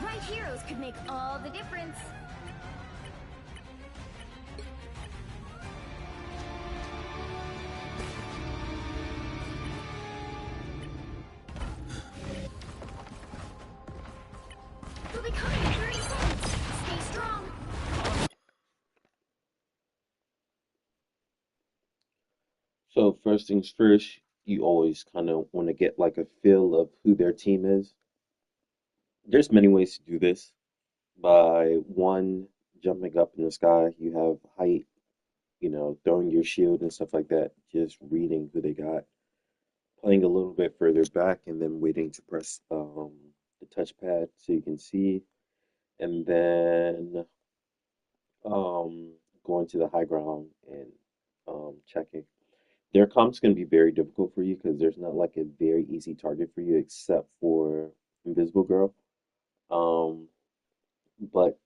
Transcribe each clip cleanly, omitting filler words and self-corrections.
right heroes could make all the difference. We'll be coming in 30 seconds. Stay strong. So first things first, you always kind of want to get like a feel of who their team is. There's many ways to do this. By one, jumping up in the sky, you have height, throwing your shield and stuff like that, just reading who they got, playing a little bit further back, and then waiting to press the touchpad so you can see, and then um, going to the high ground and checking. Their comp's going to be very difficult for you because there's not like a very easy target for you except for Invisible Girl. Um, but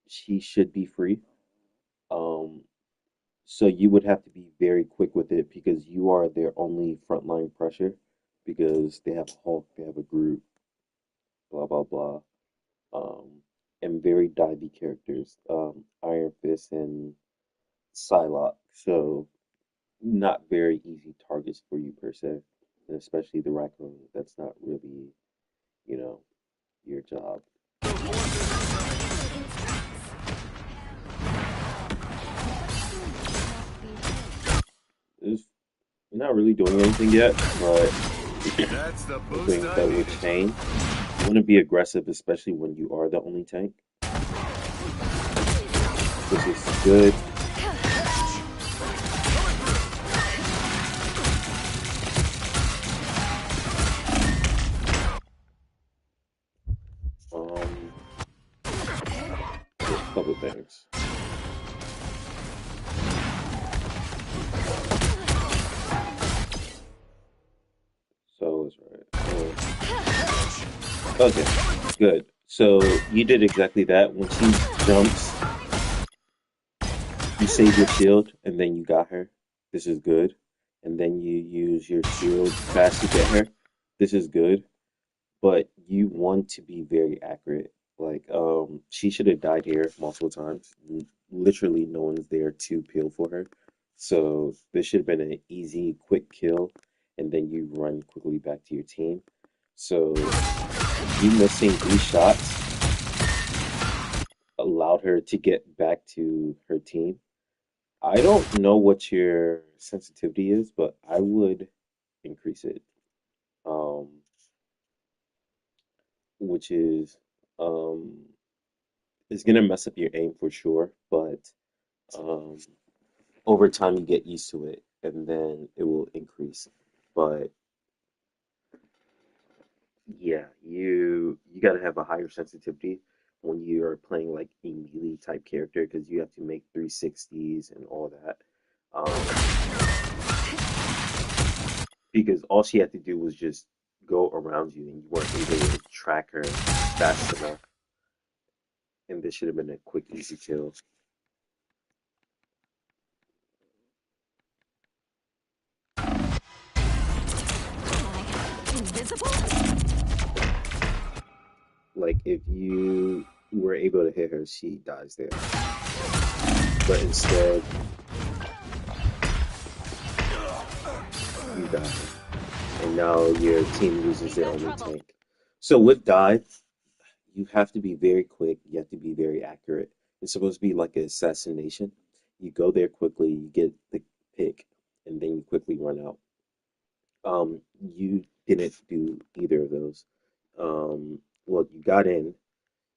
she should be free. Um, So you would have to be very quick with it because you are their only frontline pressure because they have Hulk, they have a Groot, blah blah blah, and very divey characters, Iron Fist and Psylocke. So not very easy targets for you per se, and especially the raccoon. That's not really, you know, your job. It's not really doing anything yet, but That's the boost hoping I that will needed. change. You want to be aggressive, especially when you are the only tank. This is good. Um, there's a couple things. So that's right. Okay, good. So you did exactly that. When she jumps, you save your shield, and then you got her. This is good. And then you use your shield fast to get her. This is good. But you want to be very accurate. Like, she should have died here multiple times. Literally, no one's there to peel for her. So this should have been an easy, quick kill, and then you run quickly back to your team. So you missing these shots allowed her to get back to her team. I don't know what your sensitivity is, but I would increase it. Um, which is um it's gonna mess up your aim for sure, but um, over time you get used to it, and then it will increase. But yeah, you gotta have a higher sensitivity when you're playing like a melee type character because you have to make 360s and all that. Because all she had to do was just go around you, and you weren't able to track her fast enough. And this should have been a quick, easy kill. Invisible? Like if you were able to hit her, she dies there. But instead, you die. And now your team loses We've their got only trouble. tank. So with dive, you have to be very quick. You have to be very accurate. It's supposed to be like an assassination. You go there quickly, you get the pick, and then you quickly run out. You didn't do either of those. Well, you got in,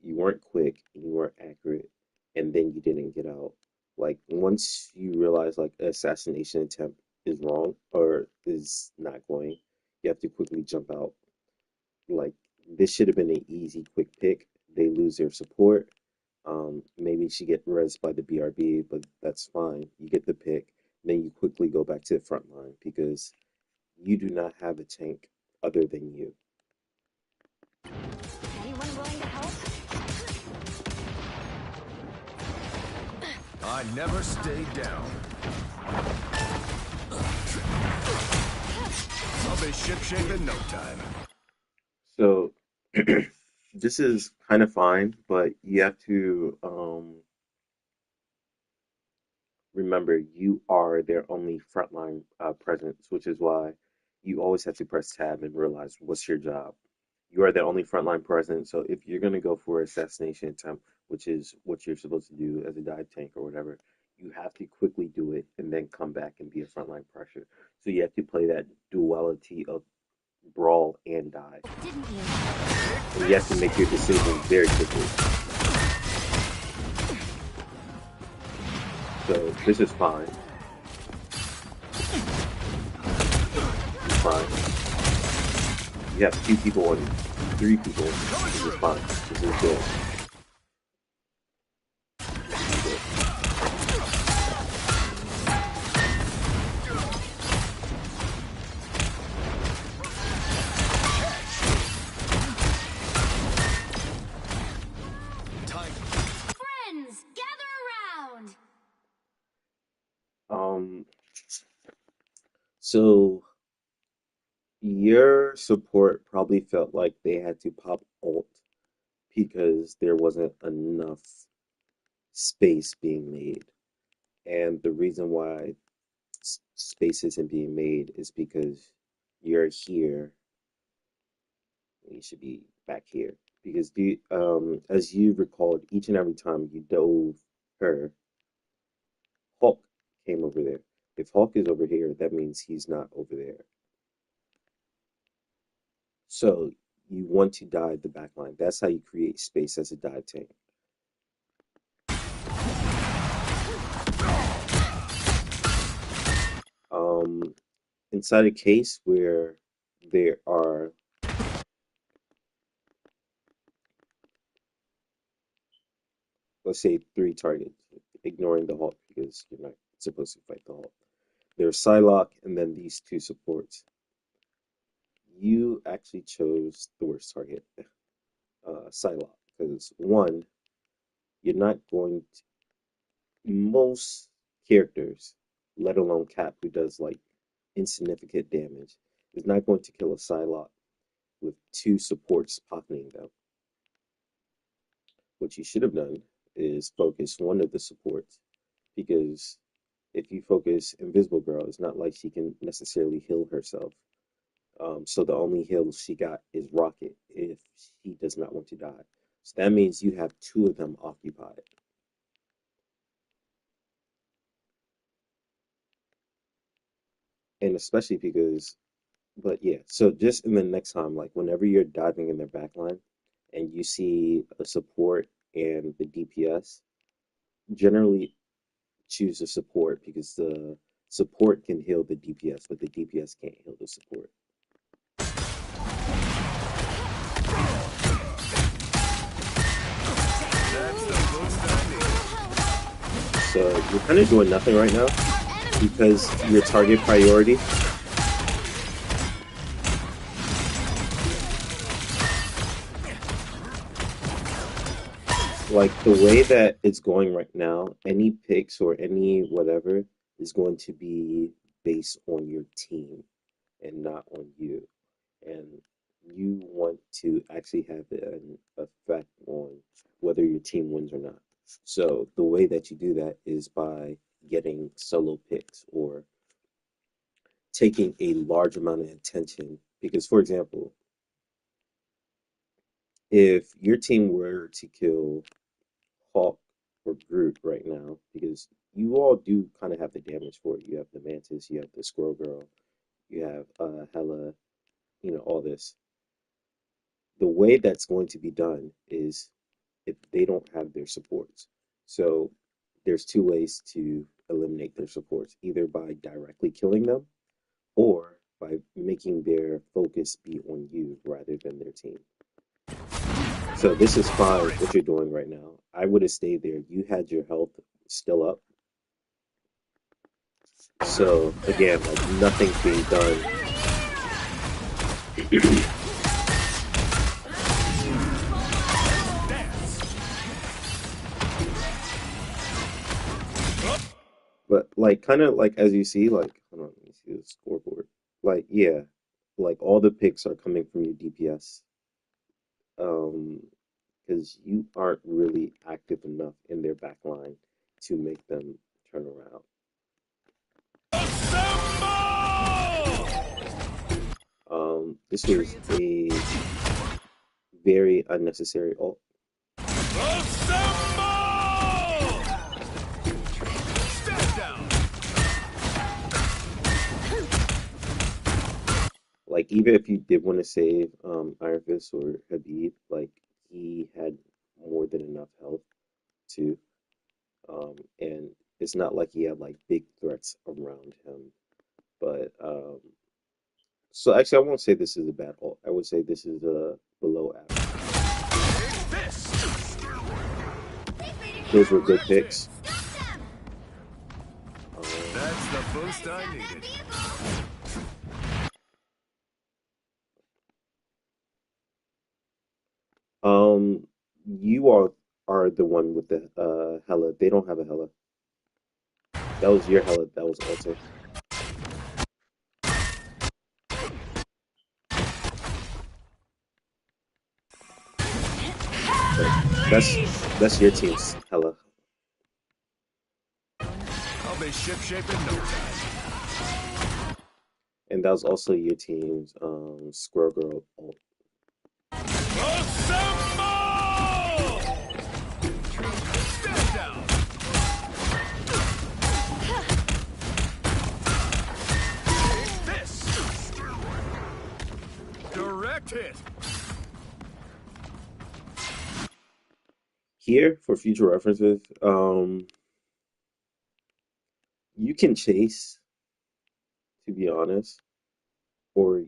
you weren't quick, and you weren't accurate, and then you didn't get out. Like once you realize like an assassination attempt is wrong or is not going, you have to quickly jump out. Like this should have been an easy, quick pick. They lose their support. Maybe she get res by the BRB, but that's fine. You get the pick. Then you quickly go back to the front line because you do not have a tank other than you. Anyone willing to help? I never stayed down. I'll be shipshape in no time. So this is kind of fine, but you have to remember you are their only frontline presence, which is why you always have to press tab and realize what's your job. You are the only frontline presence, so if you're gonna go for assassination attempt, which is what you're supposed to do as a dive tank or whatever, you have to quickly do it and then come back and be a frontline pressure. So you have to play that duality of brawl and dive, Didn't you? and you have to make your decisions very quickly. So this is fine. This is fine. You have two people and three people. This is fine. This is good. This is good. Friends, gather around. Um, so your support probably felt like they had to pop alt because there wasn't enough space being made. And the reason why space isn't being made is because you're here. You should be back here. Because as you recalled, each and every time you dove her, Hulk came over there. If Hulk is over here, that means he's not over there. So you want to dive the back line. That's how you create space as a dive tank. Um, inside a case where there are, let's say, three targets, ignoring the Hulk because you're not supposed to fight the Hulk. There's Psylocke and then these two supports. You actually chose the worst target, Psylocke, because one, you're not going to, most characters, let alone Cap, who does like insignificant damage, is not going to kill a Psylocke with two supports pocketing them. What you should have done is focus one of the supports because if you focus Invisible Girl, it's not like she can necessarily heal herself. So the only heal she got is Rocket if she does not want to die. So that means you have two of them occupied. And especially because, but yeah, so just in the next time, like whenever you're diving in their backline and you see a support and the DPS, generally choose the support because the support can heal the DPS, but the DPS can't heal the support. That's the boost I So you're kind of doing nothing right now because your target priority, like the way that it's going right now, any picks or any whatever is going to be based on your team and not on you. And you want to actually have an effect on whether your team wins or not. So the way that you do that is by getting solo picks or taking a large amount of attention. Because, for example, if your team were to kill Hawk or Groot right now, because you all do kind of have the damage for it. You have the Mantis, you have the Squirrel Girl, you have Hela, all this. The way that's going to be done is if they don't have their supports. So there's two ways to eliminate their supports, either by directly killing them or by making their focus be on you rather than their team. So this is fine what you're doing right now. I would have stayed there. You had your health still up. So again, like nothing's being done. But like kind of like as you see, like hold on, let me see the scoreboard. Like yeah, like all the picks are coming from your DPS. because you aren't really active enough in their back line to make them turn around. This was a very unnecessary ult. Like even if you did want to save Iron Fist or Habib, like he had more than enough health too. And it's not like he had like big threats around him. But so actually, I won't say this is a bad ult. I would say this is a below average. Those were good picks. That's the boost I needed. You are the one with the Hella. They don't have a Hella. That was your Hella. That was ulted. But that's your team's Hella. I'll be shipshape in no time. And that was also your team's Squirrel Girl ult. Stand down. This. Direct hit. Here, for future references, you can chase, to be honest, or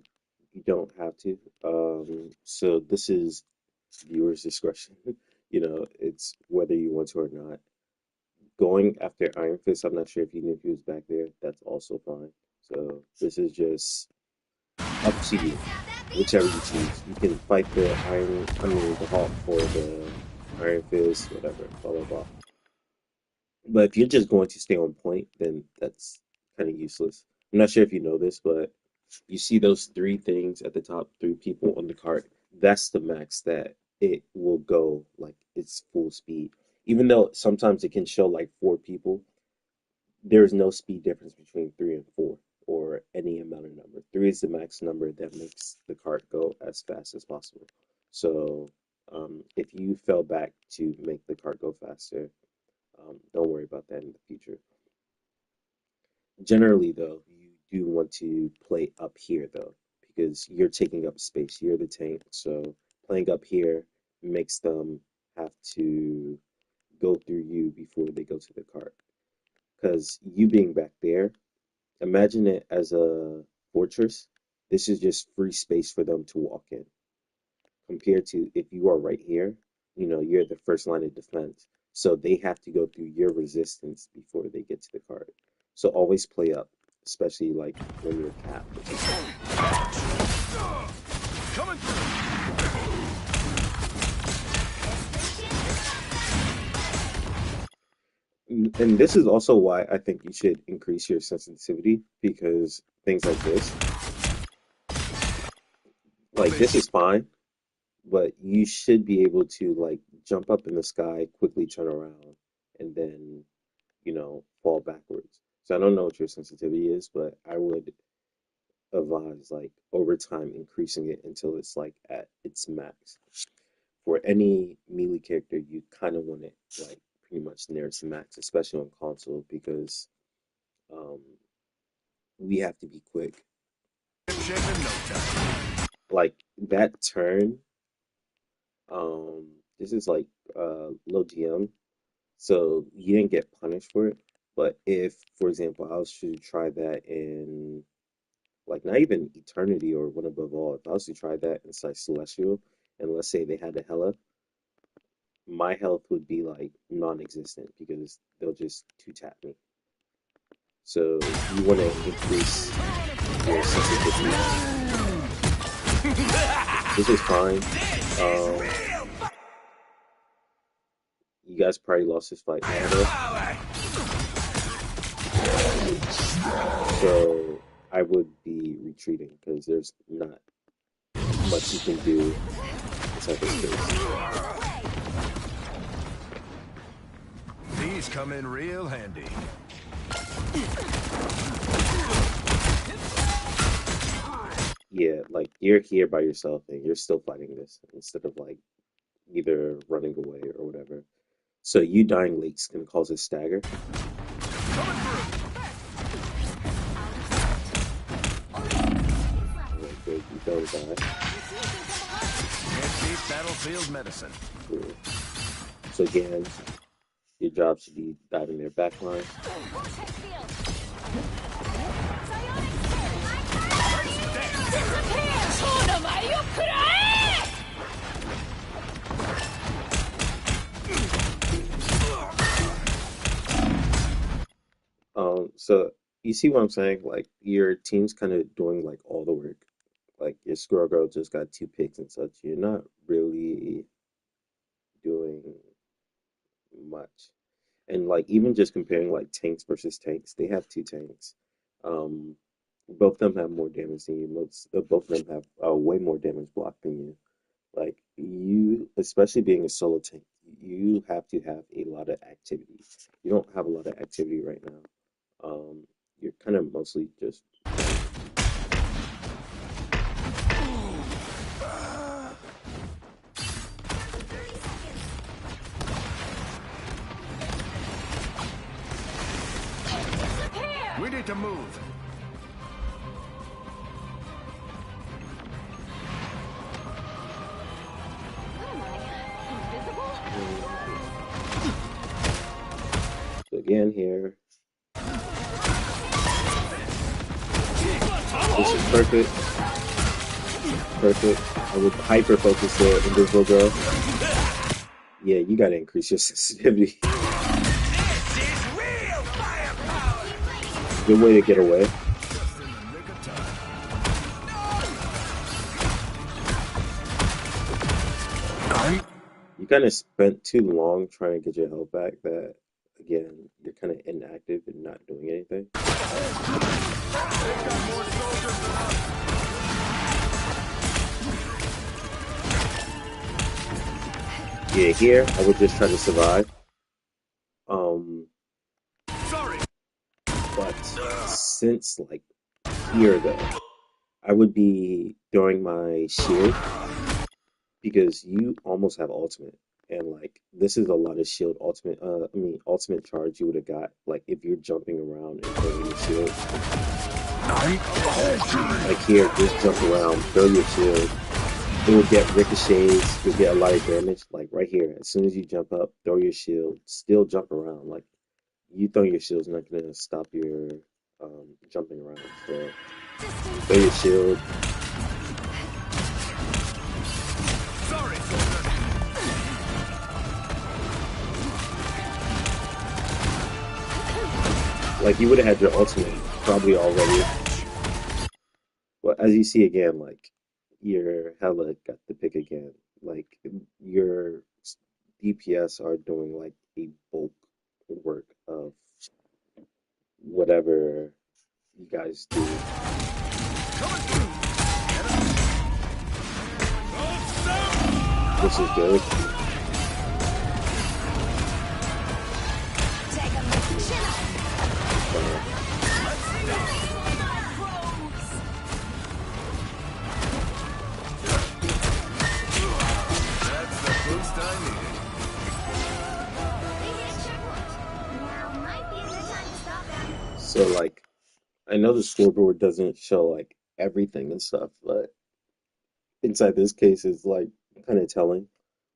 you don't have to. So this is viewers' discretion. You know, it's whether you want to or not. Going after Iron Fist, I'm not sure if you knew he was back there. That's also fine. So this is just up to you, whichever you choose. You can fight the the Hawk for the Iron Fist, whatever, blah blah blah. But if you're just going to stay on point, then that's kind of useless. I'm not sure if you know this, but you see those three things at the top, three people on the cart. That's the max that it will go, like it's full speed. Even though sometimes it can show like four people, there's no speed difference between three and four or any amount of number. Three is the max number that makes the cart go as fast as possible. So if you fell back to make the cart go faster, don't worry about that in the future. Generally, though, you do want to play up here, though, because you're taking up space. You're the tank, so playing up here makes them have to go through you before they go to the cart. Because you being back there, imagine it as a fortress. This is just free space for them to walk in. Compared to if you are right here, you know, you're the first line of defense. So they have to go through your resistance before they get to the card. So always play up, especially like when you're capped. Coming through. And this is also why I think you should increase your sensitivity because things like this is fine, but you should be able to like jump up in the sky, quickly turn around, and then, you know, fall backwards. So I don't know what your sensitivity is, but I would advise like over time increasing it until it's like at its max. For any melee character, you kind of want it like pretty much near its max, especially on console, because um, we have to be quick. Shipshape in no time. Like that turn, this is like low GM, so you didn't get punished for it. But if, for example, I was to try that in like not even Eternity or One Above All, if I was to try that inside Celestial, and let's say they had a Hela, my health would be like non-existent because they'll just two tap me. So you want to increase your sensitivity. This is fine. You guys probably lost this fight, so I would be retreating because there's not much you can do inside this case. These come in real handy. Yeah, like you're here by yourself and you're still fighting this instead of like either running away or whatever. So you dying late is gonna cause a stagger. Alright, good. You don't die. Can't beat battlefield medicine. Cool. So again, your job should be diving their backline. So you see what I'm saying? Like your team's kind of doing like all the work. Like your squirrel girl just got 2 picks and such. You're not really doing much. And like even just comparing like tanks versus tanks, they have 2 tanks. Um, both of them have more damage than you. Both of them have way more damage block than you. Like you, especially being a solo tank, you have to have a lot of activity. You don't have a lot of activity right now. You're kind of mostly just We need to move. so again here. This is perfect. Perfect. I would hyper focus the invisible girl. Yeah, you gotta increase your sensitivity. Good way to get away. You kind of spent too long trying to get your health back that, again, you're kind of inactive and not doing anything. Yeah, here, I would just try to survive. Sorry. But since, like, here, though, I would be throwing my shield because you almost have ultimate. And, like, this is a lot of shield ultimate, ultimate charge you would have got, like, if you're jumping around and throwing your shield. Like, here, just jump around, throw your shield. It will get ricochets, you'll get a lot of damage. Like, right here, as soon as you jump up, throw your shield, still jump around. Like, you throwing your shield's not going to stop your jumping around. So, throw your shield. Sorry. Like, you would have had your ultimate probably already. Well, as you see again, like, your Hela got the pick again. Like, your DPS are doing, like, a bulk work of whatever you guys do. Which is good. That's the boost I needed. Now might be a good time to stop them. So, like, I know the scoreboard doesn't show, like, everything and stuff, but inside this case is, like, kind of telling.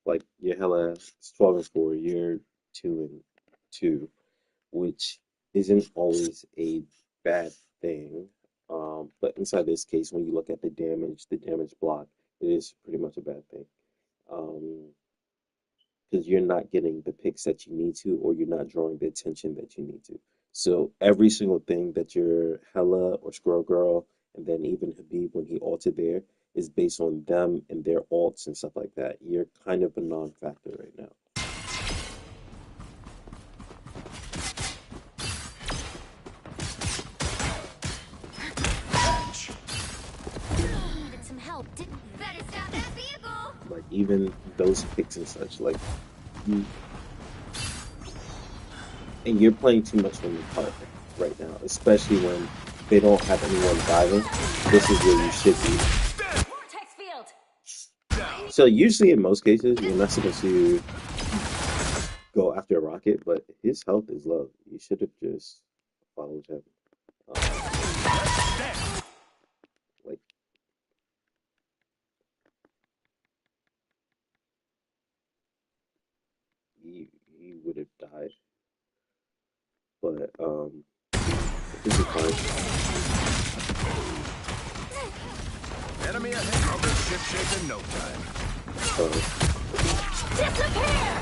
Like, your Hela is 12-4, you're 2-2, which isn't always a bad thing. But inside this case, when you look at the damage block, it is pretty much a bad thing. Because you're not getting the picks that you need to, or you're not drawing the attention that you need to. So every single thing that your Hela or Squirrel Girl, and then even Habib when he ulted there, is based on them and their ults and stuff like that. You're kind of a non-factor right now. Needed some help, didn't you? Better stop that vehicle! Like even those picks and such. Like, you, and you're playing too much from the park right now, especially when they don't have anyone diving. This is where you should be. Vortex field. So usually, in most cases, you're not supposed to go after a rocket, but his health is low. You should have just followed him. Um, like he would have died, but this is fine. Enemy ahead. I'll be ship shape in no time. So Disappear!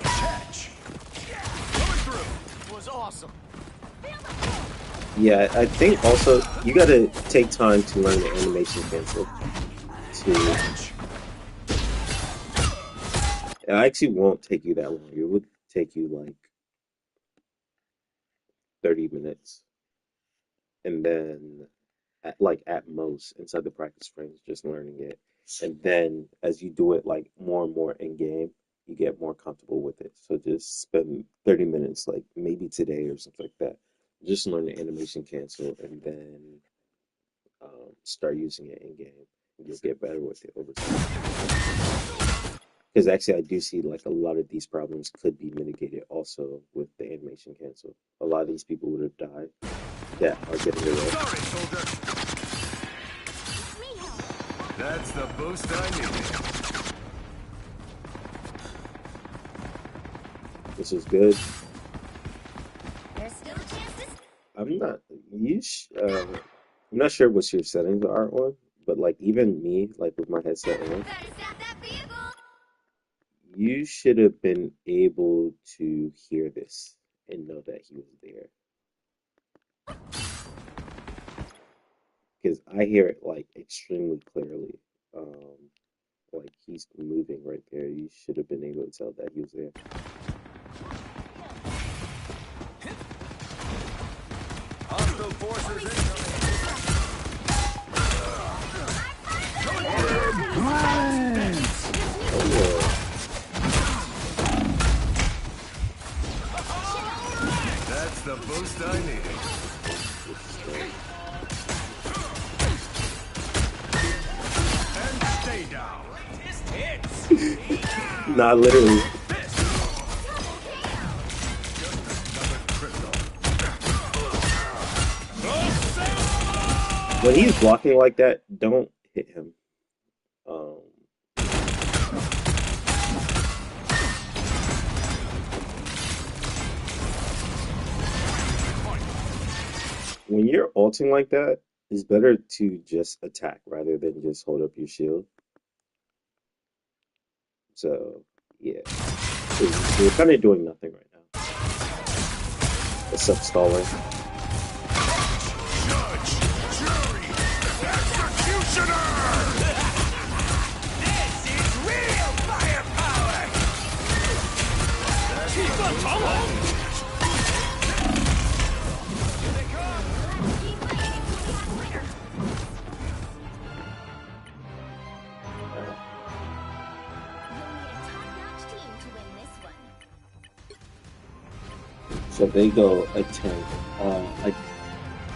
Catch. Coming through. Was awesome. yeah, I think also you got to take time to learn the animation cancel. To Catch. it actually won't take you that long. It would take you like 30 minutes, and then at most inside the practice frames, just learning it. And then as you do it like more and more in game, you get more comfortable with it. So just spend 30 minutes, like maybe today or something like that. Just learn the animation cancel and then start using it in game. And you'll get better with it over time. Because actually, I do see like a lot of these problems could be mitigated also with the animation cancel. A lot of these people would have died that are getting it right. Sorry, soldier. That's the boost I needed. This is good. There's still a chance this. I'm not I'm not sure what your settings are on, but like even me, like with my headset on, Better stop that vehicle! you should have been able to hear this and know that he was there. Because I hear it like extremely clearly. Like he's moving right there. You should have been able to tell that he was there. Hostile forces incoming. Oh yeah. That's the boost I needed. And stay down. Just hits. Not literally. When he's blocking like that, don't hit him. Um, when you're ulting like that, it's better to just attack rather than just hold up your shield. So, yeah. 'Cause you're kind of doing nothing right now. Except stalling. Judge, jury, executioner. This is real firepower. Keep on going. Here they come. Keep playing until we have winner. You'll need a top-notch team to win this one. So they go a tank.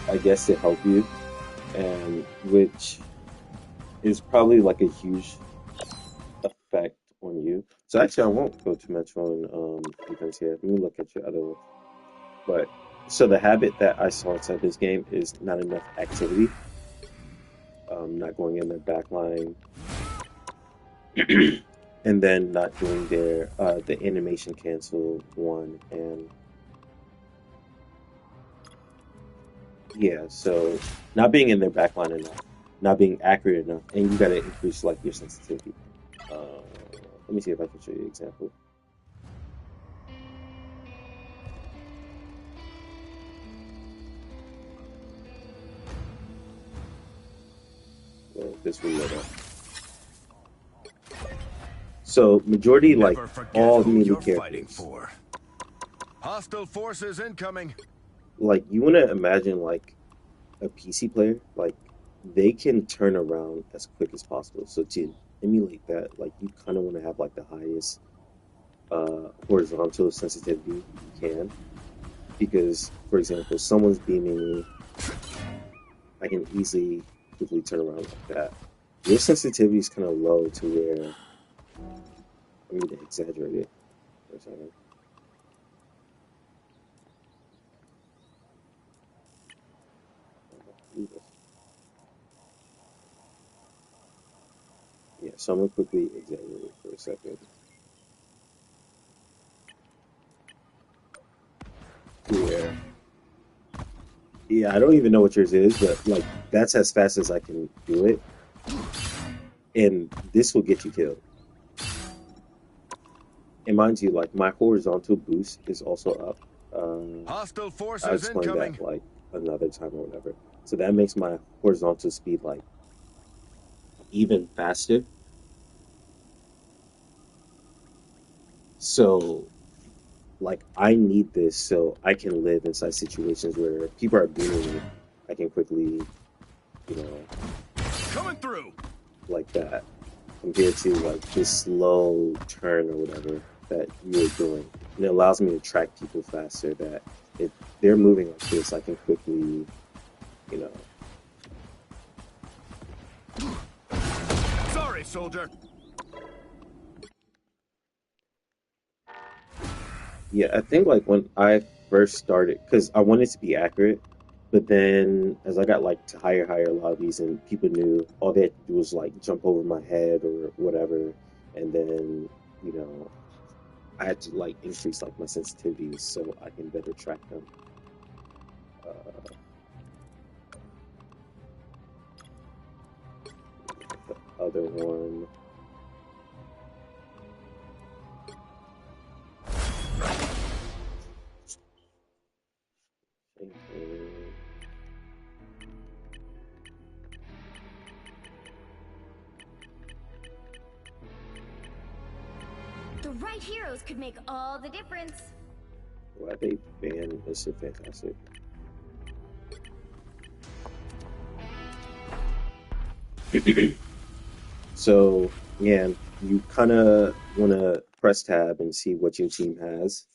I guess to help you, and which is probably like a huge effect on you. So actually, I won't go too much on defense here. Let me look at your other one. But so the habit that I saw inside this game is not enough activity. Not going in their back line, and then not doing their the animation cancel one, and yeah, so not being in their back line enough, not being accurate enough, and you got to increase like your sensitivity. Let me see if I can show you an example. Well, this will let up. So majority like Never forget all who melee you're fighting characters, for. Hostile forces incoming. like you want to imagine like a PC player, like they can turn around as quick as possible. So to emulate that, like you kind of want to have like the highest horizontal sensitivity you can, because for example, someone's beaming me, I can easily quickly turn around like that. Your sensitivity is kind of low to where I need to exaggerate it for a second. Yeah, so I'm gonna quickly exaggerate it for a second. To where, yeah, I don't even know what yours is, but like that's as fast as I can do it, and this will get you killed. And mind you, like my horizontal boost is also up. Hostile I'll forces explain that incoming. like another time or whatever. So that makes my horizontal speed like even faster. So like I need this so I can live inside situations where people are beating me. I can quickly, you know, Coming through. like that compared to like this slow turn or whatever that you're doing. And it allows me to track people faster that if they're moving like this, I can quickly, you know, Sorry, soldier. yeah, I think like when I first started, because I wanted to be accurate, but then as I got like to higher lobbies and people knew all they had to do was like jump over my head or whatever, and then, you know, I had to like increase like my sensitivity so I can better track them. Uh, the other one, same thing. The right heroes could make all the difference. Why they ban is so fantastic. So, yeah, you kind of want to press tab and see what your team has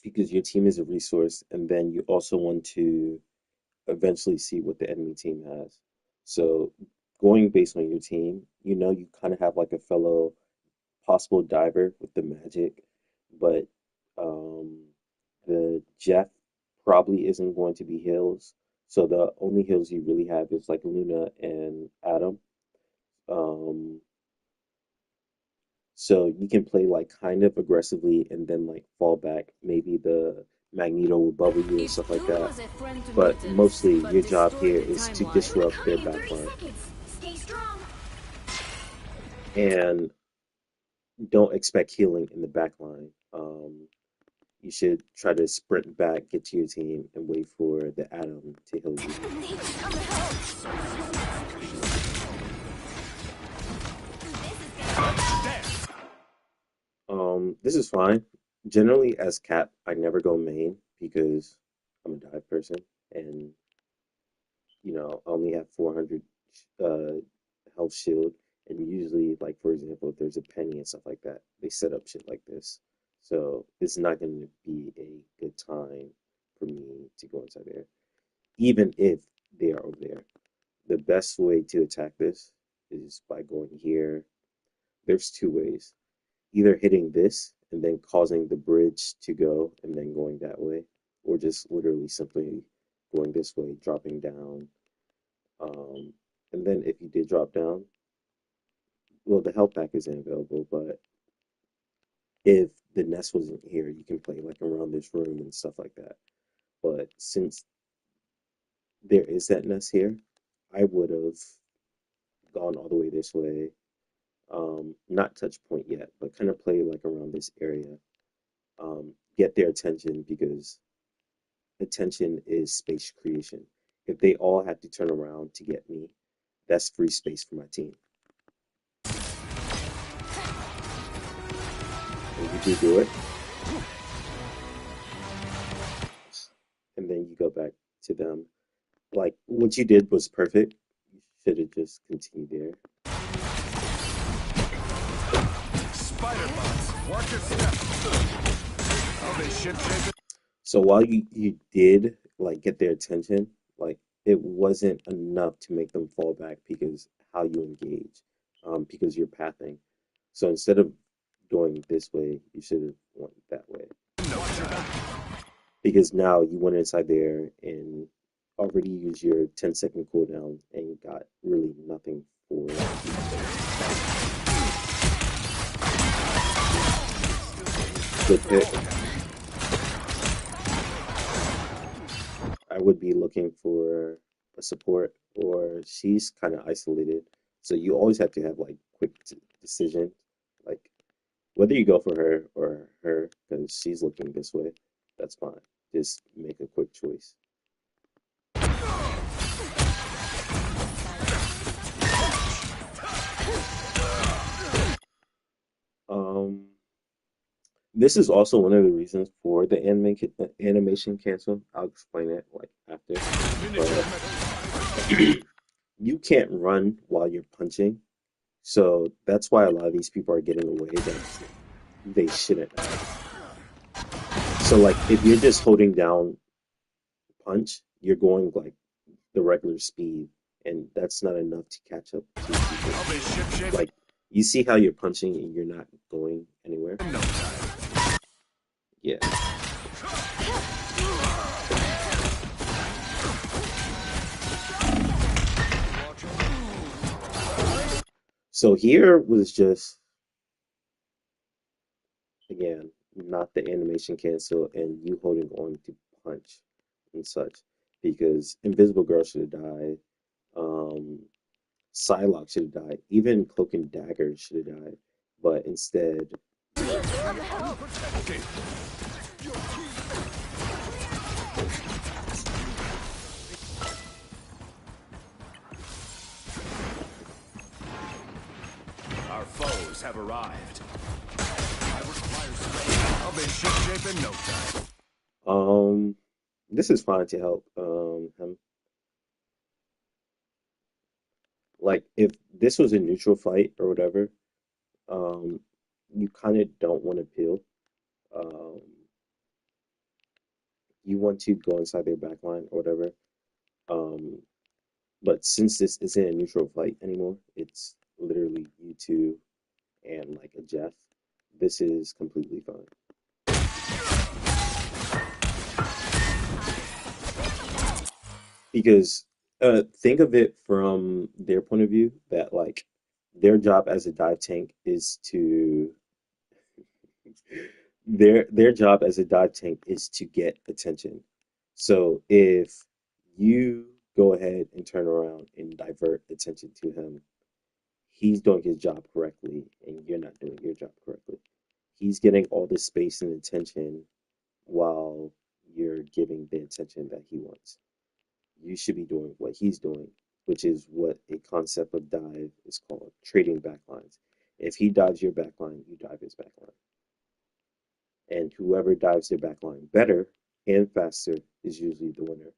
because your team is a resource, and then you also want to eventually see what the enemy team has. So, going based on your team, you know, you kind of have like a fellow possible diver with the magic, but um, the Jeff probably isn't going to be heals. So, the only heals you really have is like Luna and Adam. Um, So you can play like kind of aggressively and then like fall back. Maybe the Magneto will bubble you and If stuff like Doom that. was a friend to But mutants, mostly but your job destroyed here the is to timeline. We're disrupt their coming in 30 backline. seconds. Stay strong. And don't expect healing in the backline. You should try to sprint back, get to your team, and wait for the Atom to heal you. Need some help. This is gonna be bad. Dead. This is fine. Generally, as Cap, I never go main because I'm a dive person, and I only have 400 uh, health shield. And usually, like, for example, if there's a penny and stuff like that, they set up shit like this. So it's not going to be a good time for me to go inside there, even if they are over there. The best way to attack this is by going here. There's two ways: either hitting this and then causing the bridge to go and then going that way, or just literally simply going this way, dropping down. And then if you did drop down, well, the health pack isn't available, but if the nest wasn't here, you can play like around this room and stuff like that. But since there is that nest here, I would have gone all the way this way. Not touch point yet, but kind of play like around this area. Get their attention because attention is space creation. If they all had to turn around to get me, that's free space for my team. and you do it, and then you go back to them. Like what you did was perfect. You should have just continued there. Spider bots. Watch your step. Oh, they ship shape it. So while you did like get their attention, like it wasn't enough to make them fall back because how you engage, because you're pathing. So instead of doing this way, you should have went that way. No time. Because now you went inside there and already used your 10-second cooldown and got really nothing for good pick. I would be looking for a support, or she's kind of isolated. So you always have to have like quick decision, like whether you go for her or her, because she's looking this way. That's fine. Just make a quick choice. Um, this is also one of the reasons for the animation cancel. I'll explain it like after, but you can't run while you're punching. So that's why a lot of these people are getting away that they shouldn't have. So like if you're just holding down punch, you're going like the regular speed, and that's not enough to catch up to people. Oh, they ship shape Like you see how you're punching and you're not going anywhere? it. No time. Yeah. So here was just again not the animation cancel and you holding on to punch and such because Invisible Girl should have died. Um, Psylocke should have died. Even Cloak and Dagger should have died. But instead, Okay. Our foes have arrived. I require strength. Oh, they ship shape in no time. um, this is fine to help him. Like if this was a neutral fight or whatever, um, you kind of don't want to peel. Um, you want to go inside their back line or whatever. Um, but since this isn't a neutral fight anymore, it's literally you two and like a Jeff. This is completely fine. Because think of it from their point of view that like their job as a dive tank is to their job as a dive tank is to get attention. So if you go ahead and turn around and divert attention to him, he's doing his job correctly and you're not doing your job correctly. He's getting all the space and attention while you're giving the attention that he wants. You should be doing what he's doing, which is what a concept of dive is called, trading backlines. If he dives your backline, you dive his backline. And whoever dives their backline better and faster is usually the winner,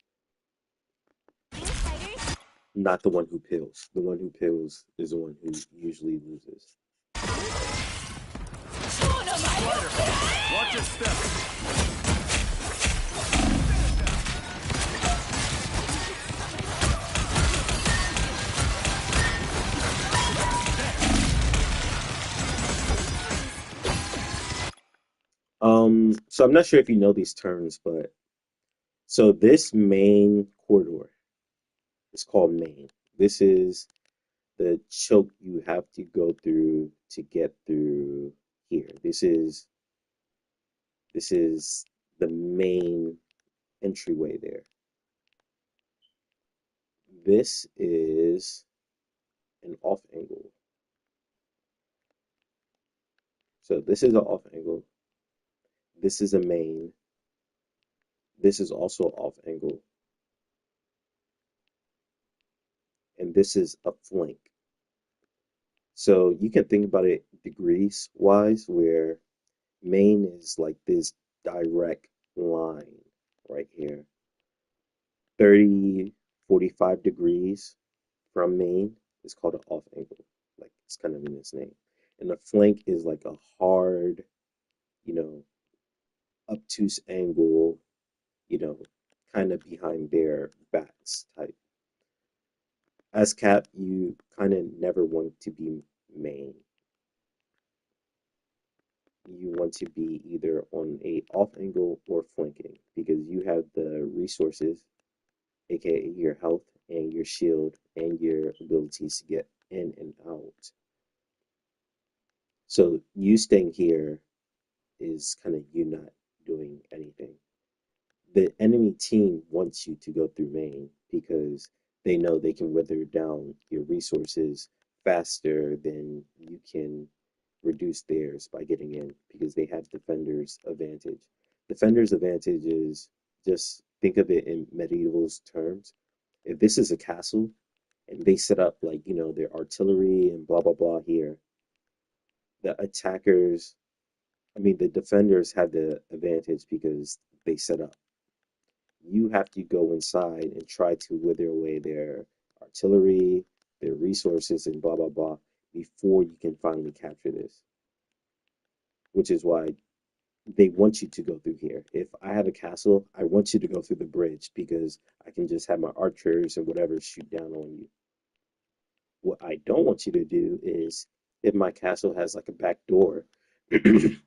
not the one who pills. The one who pills is the one who usually loses. Watch your step. So I'm not sure if you know these terms, but so this main corridor is called main. This is the choke you have to go through to get through here. This is the main entryway there. This is an off angle. So this is an off angle. This is a main. This is also off angle. And this is a flank. So you can think about it degrees wise, where Main is like this direct line right here. 30, 45 degrees from main is called an off angle. Like it's kind of in its name. And the flank is like a hard, you know, obtuse angle, you know, kind of behind their backs type. As cap, you kind of never want to be main. You want to be either on a off angle or flanking because you have the resources, aka your health and your shield and your abilities to get in and out. So you staying here is kind of you not doing anything. The enemy team wants you to go through main because they know they can wither down your resources faster than you can reduce theirs by getting in because they have defender's advantage. Defender's advantage is just think of it in medieval's terms. If this is a castle and they set up like, their artillery and blah blah blah here, the attackers, I mean the defenders have the advantage because they set up. You have to go inside and try to wither away their artillery, their resources, and blah blah blah before you can finally capture this. Which is why they want you to go through here. If I have a castle, I want you to go through the bridge because I can just have my archers and whatever shoot down on you. What I don't want you to do is if my castle has like a back door, I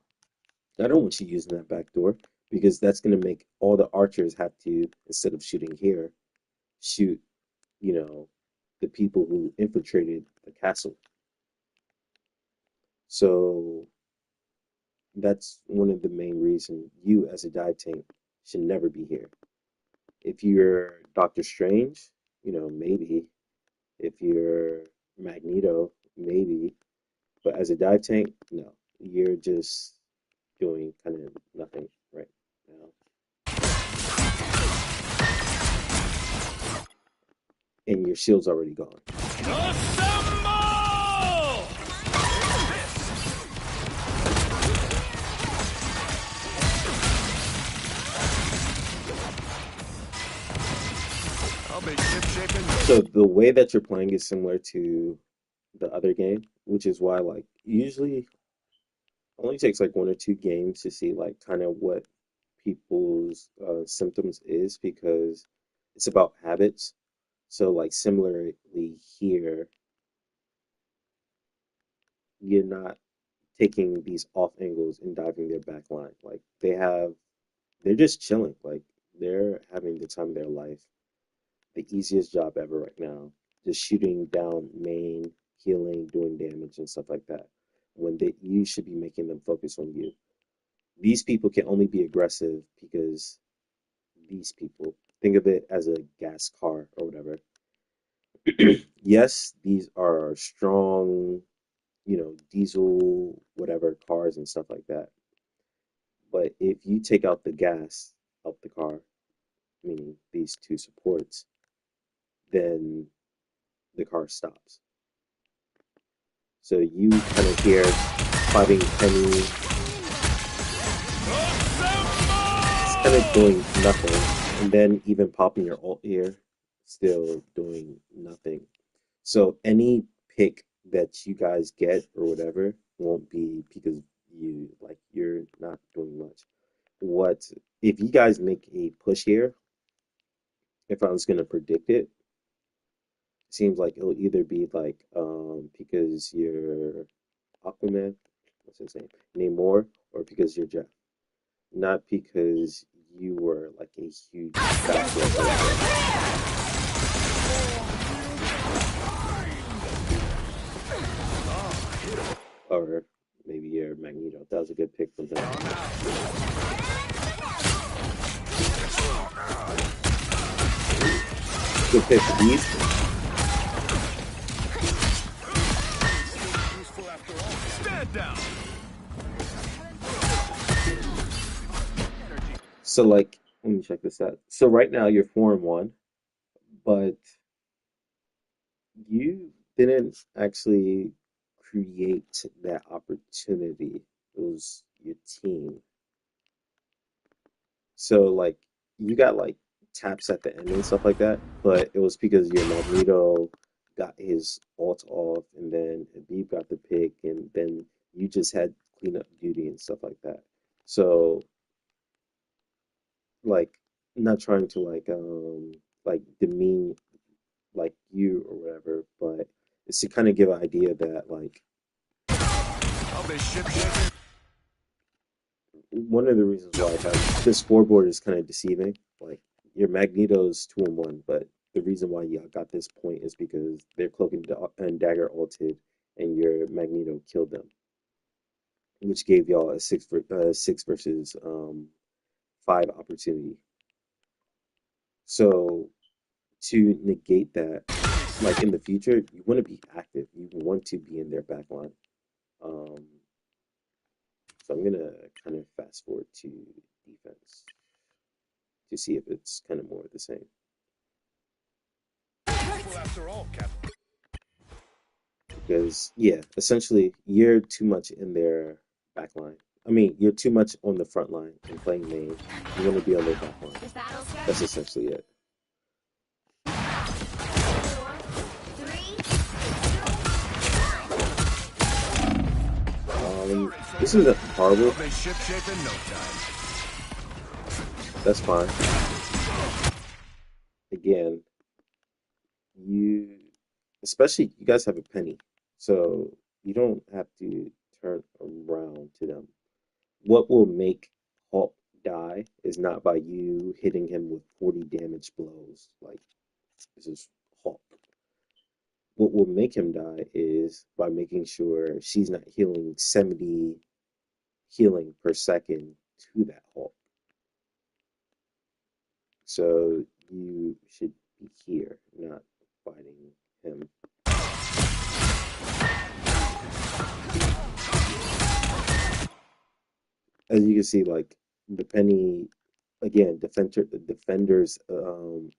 don't want you using that back door because that's going to make all the archers have to, instead of shooting here, shoot, you know, the people who infiltrated the castle. So that's one of the main reasons you as a dive tank should never be here. If you're Doctor Strange, maybe. If you're Magneto, maybe. But as a dive tank, no. You're just doing kind of nothing right now. And your shield's already gone. So the way that you're playing is similar to the other game, which is why like usually only takes like one or two games to see like kind of what people's symptoms is because it's about habits. So like similarly here, you're not taking these off angles and diving their back line. Like they're just chilling. Like they're having the time of their life. The easiest job ever right now. Just shooting down main, healing, doing damage and stuff like that. When you should be making them focus on you. These people can only be aggressive because these people think of it as a gas car or whatever. Yes, these are strong, diesel, whatever cars and stuff like that. But if you take out the gas out the car, meaning these two supports, then the car stops. So you kind of hear fighting Penny, it's kind of doing nothing. And then even popping your ult here, still doing nothing. So any pick that you guys get or whatever won't be because you're not doing much. What if you guys make a push here? If I was gonna predict it, seems like it'll either be like because you're Aquaman, what's his name? Namor, or because you're Jeff. Not because you were like a huge factor. Or maybe you're Magneto. That was a good pick from him. Good pick for these. Stand down. So like, let me check this out. So right now you're 4-1, but you didn't actually create that opportunity. It was your team. So like you got like taps at the end and stuff like that, but it was because your Magneto got his ult off, and then Habib got the pick, and then you just had cleanup duty and stuff like that. So like not trying to like demean like you or whatever, but it's to kind of give an idea that like Of a ship-shaping one of the reasons why I have this scoreboard is kind of deceiving. Like your Magneto's 2-1, but the reason why you got this point is because their cloak and dagger ulted, and your Magneto killed them, which gave y'all a six versus five opportunity. So to negate that, like in the future, you want to be active. You want to be in their back line. Um, so I'm gonna kind of fast forward to defense to see if it's kind of more of the same. after all, Captain. Because yeah, essentially you're too much in their back line. I mean, you're too much on the front line and playing main. You want to be on their back line. This battle That's strategy. essentially it. 4, 3, 2, 1. This isn't horrible. Of a ship-shape in no time. That's fine. Again, you, especially you guys have a penny, so you don't have to turn around to them. What will make Hulk die is not by you hitting him with 40 damage blows. Like, this is Hulk. What will make him die is by making sure she's not healing 70 healing per second to that Hulk. So you should be here, not fighting him. As you can see, like the penny again, defender's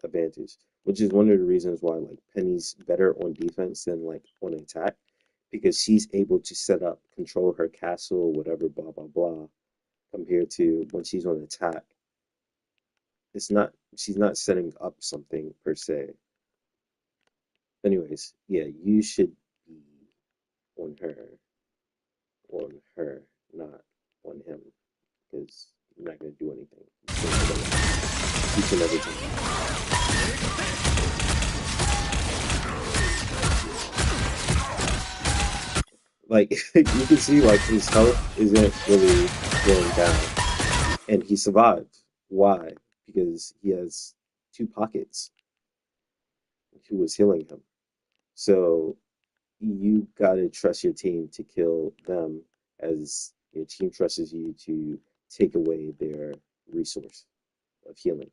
advantage, which is one of the reasons why like Penny's better on defense than like on attack, because she's able to set up, control her castle, whatever, blah blah blah, compared to when she's on attack. It's not she's not setting up something per se. Anyways, yeah, you should be on her, not on him, because you're not gonna do anything. Each and every time. Like you can see, like his health isn't really going down, and he survived. Why? Because he has two pockets who was healing him. So you gotta trust your team to kill them, as your team trusts you to take away their resource of healing,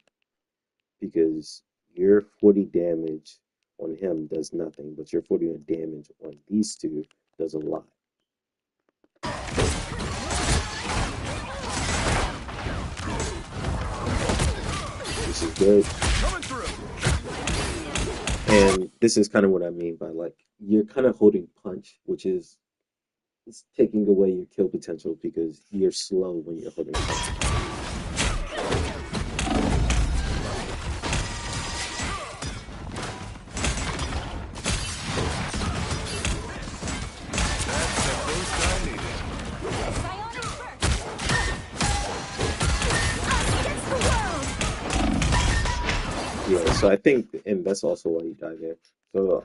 because your 40 damage on him does nothing, but your 40 damage on these two does a lot. This is good. Coming through. And this is kind of what I mean by like you're kind of holding punch, which is it's taking away your kill potential because you're slow when you're holding punch. That's the boost I needed. Psionic burst. Against the world. Yeah, so I think, and that's also why you die there. So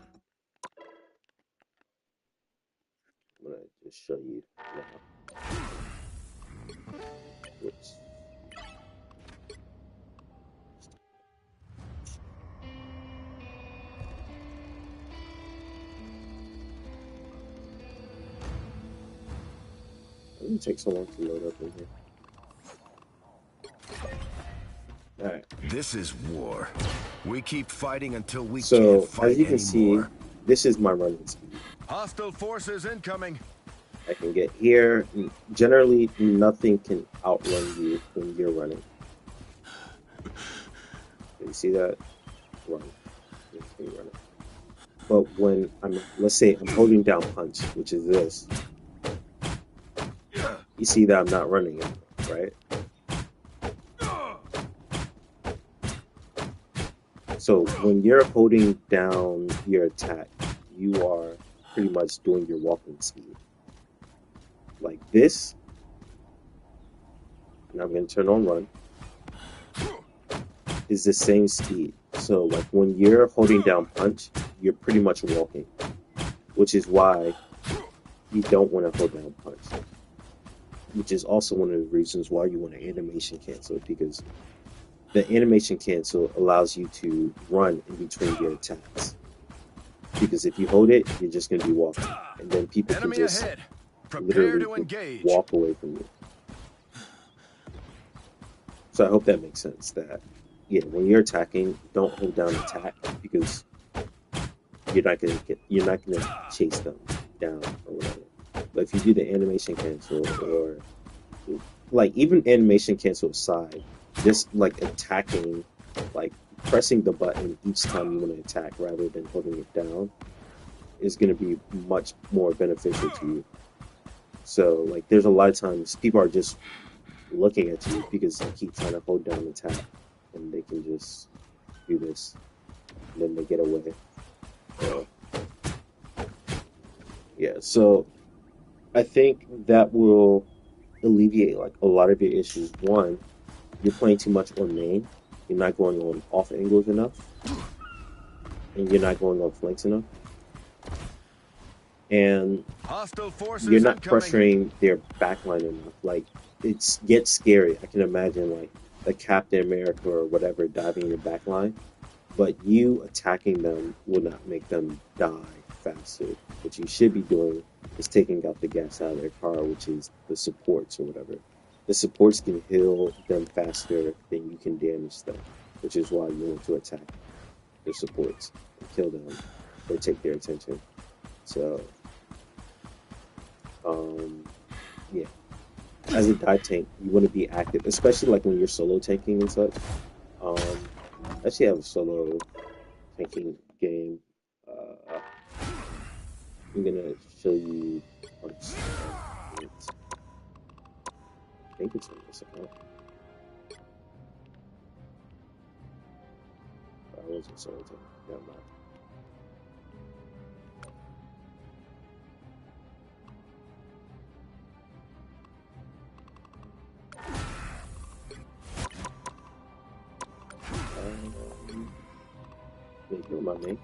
I'm gonna just show you now. Whoops. It didn't take so long to load up in here. All right. This is war. We keep fighting until we So can't as fight you can see, anymore. this is my running speed. Hostile forces incoming. I can get here. Generally, nothing can outrun you when you're running. You see that? Run. Just keep running. But when let's say I'm holding down punch, which is this, You see that I'm not running it, right? So when you're holding down your attack, you are pretty much doing your walking speed. Like this, and I'm going to turn on run, is the same speed. So like when you're holding down punch, you're pretty much walking, which is why you don't want to hold down punch, which is also one of the reasons why you want to animation cancel, because the animation cancel allows you to run in between your attacks. Because if you hold it, you're just going to be walking, and then people can Enemy just ahead. Prepare literally to engage. walk away from you. So I hope that makes sense. That yeah, when you're attacking, don't hold down attack because you're not gonna chase them down or whatever. But if you do the animation cancel or like even animation cancel aside, just like attacking, like pressing the button each time you want to attack rather than holding it down is going to be much more beneficial to you. So like there's a lot of times people are just looking at you because you keep trying to hold down attack and they can just do this and then they get away. So, yeah, so I think that will alleviate like a lot of your issues. One, you're playing too much on main. You're not going on off angles enough, and you're not going on flanks enough, and Hostile you're forces not incoming. pressuring their backline enough. Like it's gets scary. I can imagine like the Captain America or whatever diving in your backline, but you attacking them will not make them die faster. What you should be doing is taking out the gas out of their car, which is the supports or whatever. The supports can heal them faster than you can damage them, which is why you want to attack the supports and kill them or take their attention. So, um, yeah, as a dive tank, you want to be active, especially like when you're solo tanking and such. I actually have a solo tanking game. Uh, I'm gonna show you on I think it's on this account. I wasn't solo tanking. Never mind. Wait, you're my main.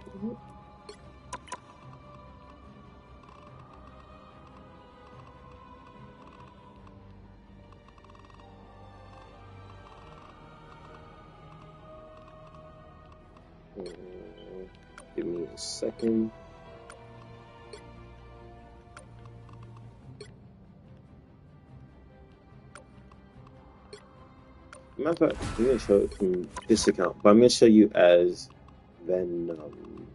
Give me a second. Matter of fact, I'm gonna show it from this account, but I'm gonna show you as Venom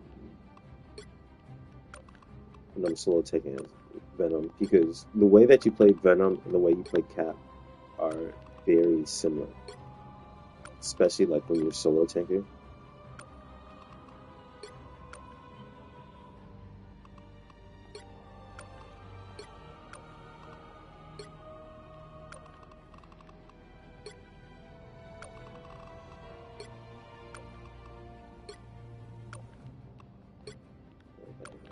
when I'm solo taking as Venom because the way that you play Venom and the way you play Cap are very similar, especially like when you're solo tanking.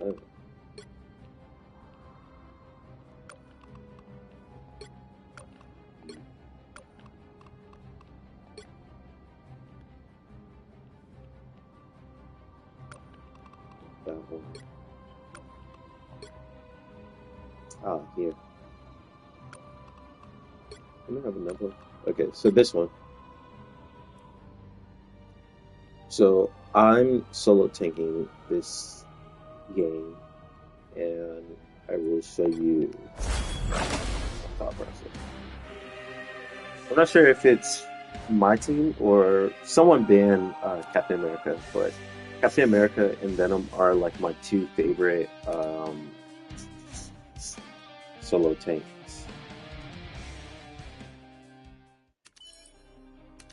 Uh, that one. Ah, here. I don't have another one. Okay, so this one. So I'm solo tanking this game, and I will show you my thought process. I'm not sure if it's my team or someone banned Captain America, but Captain America and Venom are like my two favorite solo tanks.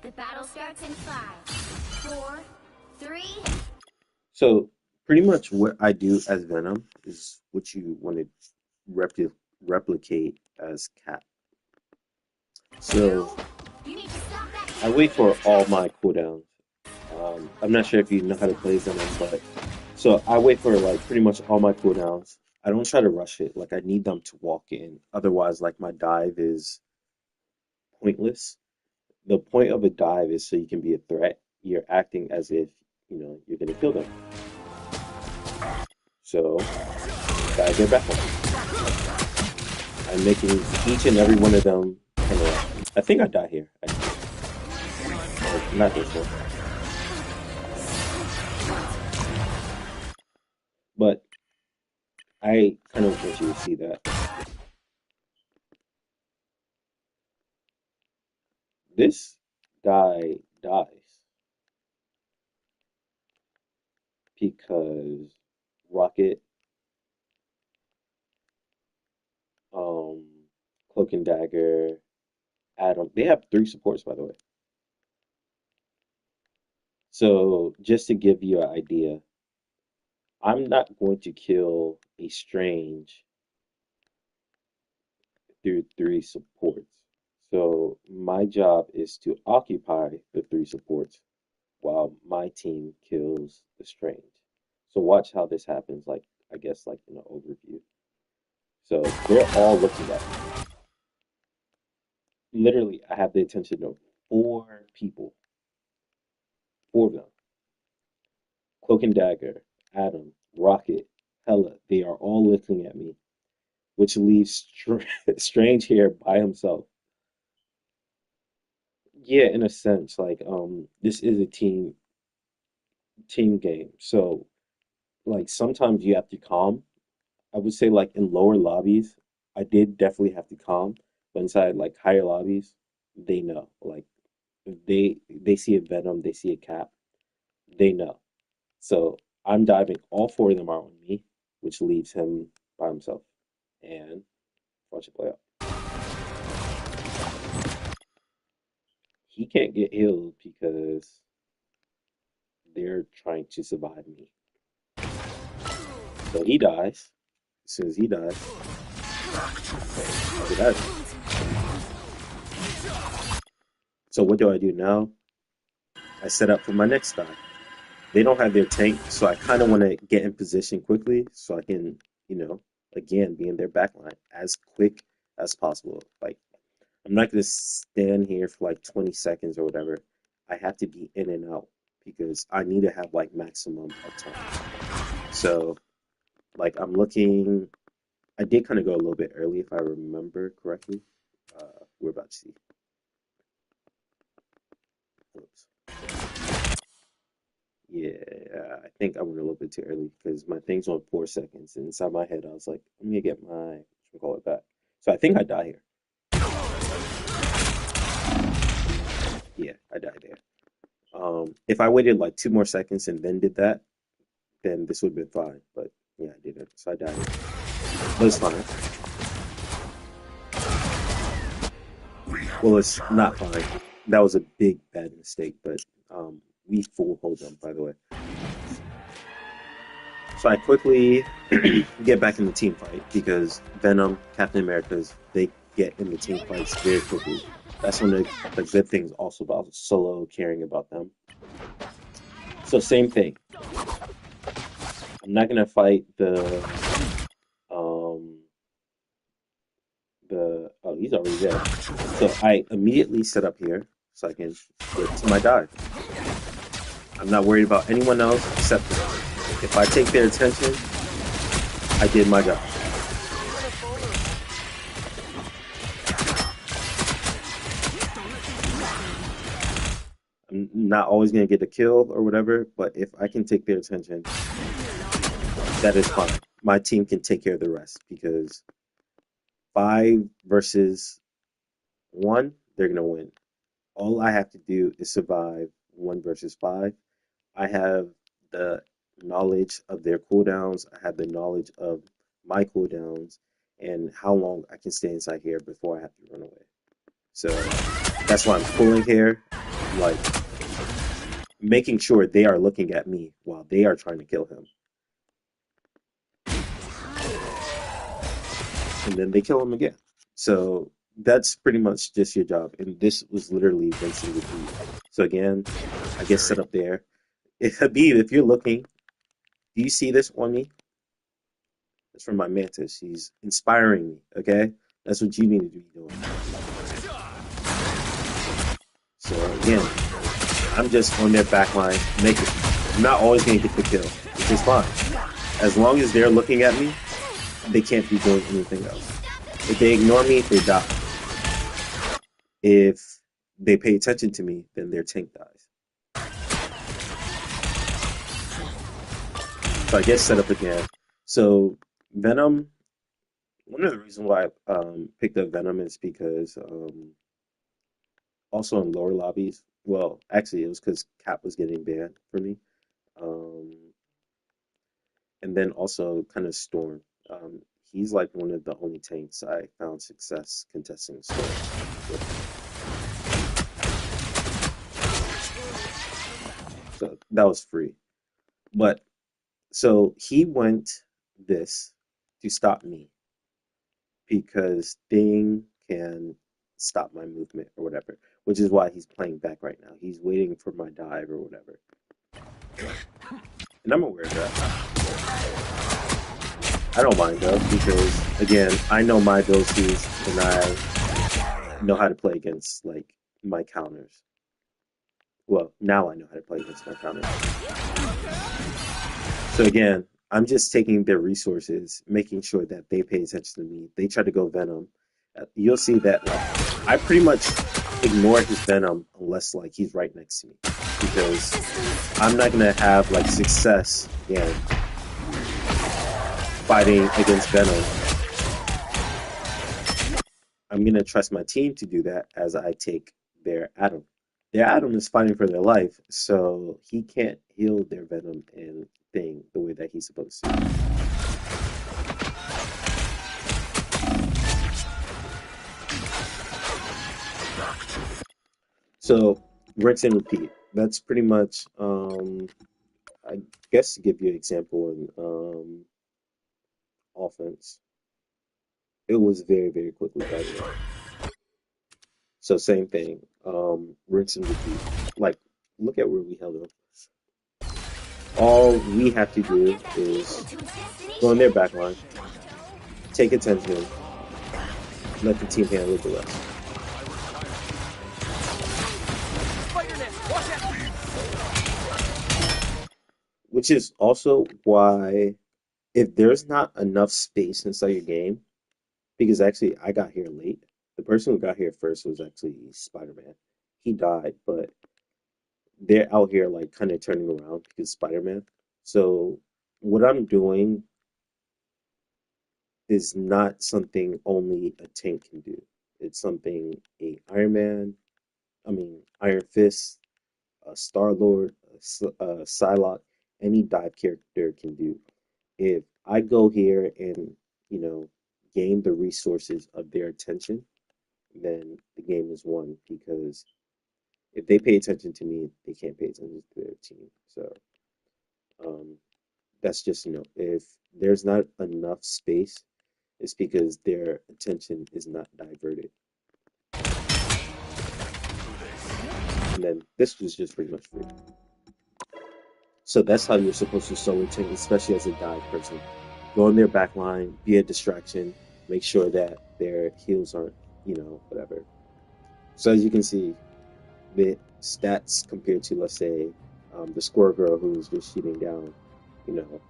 The battle starts in 5, 4, 3. So pretty much what I do as Venom is what you want to replicate as Cap. So You need to stop that I wait for counter all attack. my cooldowns. I'm not sure if you know how to play Venom, but so I wait for like pretty much all my cooldowns. I don't try to rush it. Like I need them to walk in. Otherwise, like my dive is pointless. The point of a dive is so you can be a threat. You're acting as if, you're gonna kill them. So dive their backline. I'm making each and every one of them turn around. I think I die here, actually. Or not this one. But I kind of want you to see that. This guy dies because Rocket, um, Cloak and Dagger, Adam, they have three supports, by the way. So just to give you an idea, I'm not going to kill a Strange through three supports. So my job is to occupy the three supports while my team kills the Strange. So watch how this happens, like I guess like in an overview. So they're all looking at me. Literally, I have the attention of four people, four of them. Cloak and Dagger, Adam, Rocket, Hella, they are all looking at me, which leaves Strange here by himself. Yeah, in a sense, like this is a team game. So like sometimes you have to calm. I would say like in lower lobbies, I did definitely have to calm, but inside like higher lobbies, they know. Like if they see a Venom, they see a Cap, they know. So I'm diving. All four of them are on me, which leaves him by himself. And watch it play out. He can't get healed because they're trying to survive me. So he dies. As soon as he dies, look at that. So what do now? I set up for my next dive. They don't have their tank, so I kind of want to get in position quickly so I can, again, be in their back line as quick as possible. Like, I'm not going to stand here for like 20 seconds or whatever. I have to be in and out because I need to have like maximum uptime. So, like, I did kind of go a little bit early if I remember correctly. We're about to see. Whoops. Yeah, I think I went a little bit too early because my thing's on 4 seconds. And inside my head, I was like, let me get my, call it back. So I think I die here. Yeah, I died there. If I waited like 2 more seconds and then did that, then this would have been fine. But yeah, I didn't. So I died here. But it's fine. Well, it's not fine. That was a big bad mistake, but we full hold them, by the way. So I quickly get back in the team fight because Venom, Captain America's, they get in the team fights very quickly. That's one of the good things also about Solo caring about them. So same thing. I'm not gonna fight um oh, he's already there. So I immediately set up here so I can get to my dive. I'm not worried about anyone else except them. If I take their attention, I did my job. I'm not always going to get the kill or whatever, but if I can take their attention, that is fine. My team can take care of the rest because 5 versus 1, they're going to win. All I have to do is survive 1 versus 5. I have the knowledge of their cooldowns, I have the knowledge of my cooldowns, and how long I can stay inside here before I have to run away. So that's why I'm pulling here. I'm like making sure they are looking at me while they are trying to kill him. And then they kill him again. So that's pretty much just your job. And this was literally rinse and repeat. So again, I get set up there. If Habib, if you're looking, do you see this on me? It's from my mantis. He's inspiring me. Okay, that's what you need to be doing. So again, I'm just on their back line, making. I'm not always going to get the kill, which is fine. As long as they're looking at me, they can't be doing anything else. If they ignore me, they die. If they pay attention to me, then their tank dies. So I get set up again. So Venom, one of the reasons why I picked up Venom is because also in lower lobbies, well, actually it was because Cap was getting banned for me. Um, and then also kind of Storm. He's like one of the only tanks I found success contesting Storm with. So that was free. But so he went this to stop me because Thing can stop my movement or whatever, which is why he's playing back right now. He's waiting for my dive or whatever. And I'm aware of that. I don't mind though, because again, I know my abilities and I know how to play against like my counters. Well, now I know how to play against my counters. So again, I'm just taking their resources, making sure that they pay attention to me. They try to go Venom. You'll see that like I pretty much ignore his Venom unless like he's right next to me, because I'm not gonna have like success again fighting against Venom. I'm gonna trust my team to do that as I take their Atom. Their Atom is fighting for their life, so he can't heal their Venom and Thing the way that he's supposed to. So rinse and repeat. That's pretty much I guess to give you an example in offense. It was very, very quickly by the way. So same thing. Rinse and repeat. Like look at where we held up. All we have to do is go in their back line, take attention, let the team handle the rest. Which is also why if there's not enough space inside your game, because actually I got here late. The person who got here first was actually Spider-Man. He died, but they're out here like kind of turning around because Spider-Man. So what I'm doing is not something only a tank can do. It's something a Iron Man, I mean Iron Fist, a Star Lord, a Psylocke, any dive character can do. If I go here and you know gain the resources of their attention, then the game is won because if they pay attention to me, they can't pay attention to their team. So um, that's just if there's not enough space, it's because their attention is not diverted. And then this was just pretty much free. So that's how you're supposed to solo tank, especially as a dive person. Go in their back line, be a distraction, make sure that their heals aren't, whatever. So as you can see, the stats compared to, let's say, the square girl who's just shooting down, you know,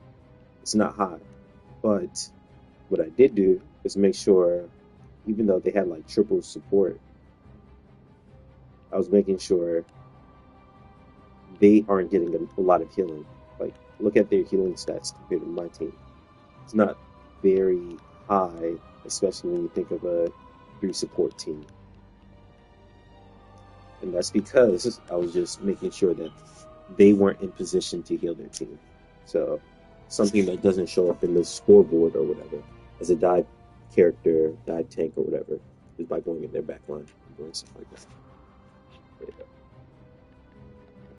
it's not high. But what I did do is make sure, even though they had like triple support, I was making sure they aren't getting a lot of healing. Like, look at their healing stats compared to my team. It's not very high, especially when you think of a three support team. And that's because I was just making sure that they weren't in position to heal their team. So something that doesn't show up in the scoreboard or whatever as a dive character, dive tank or whatever, is by going in their back line and doing stuff like that. There you go.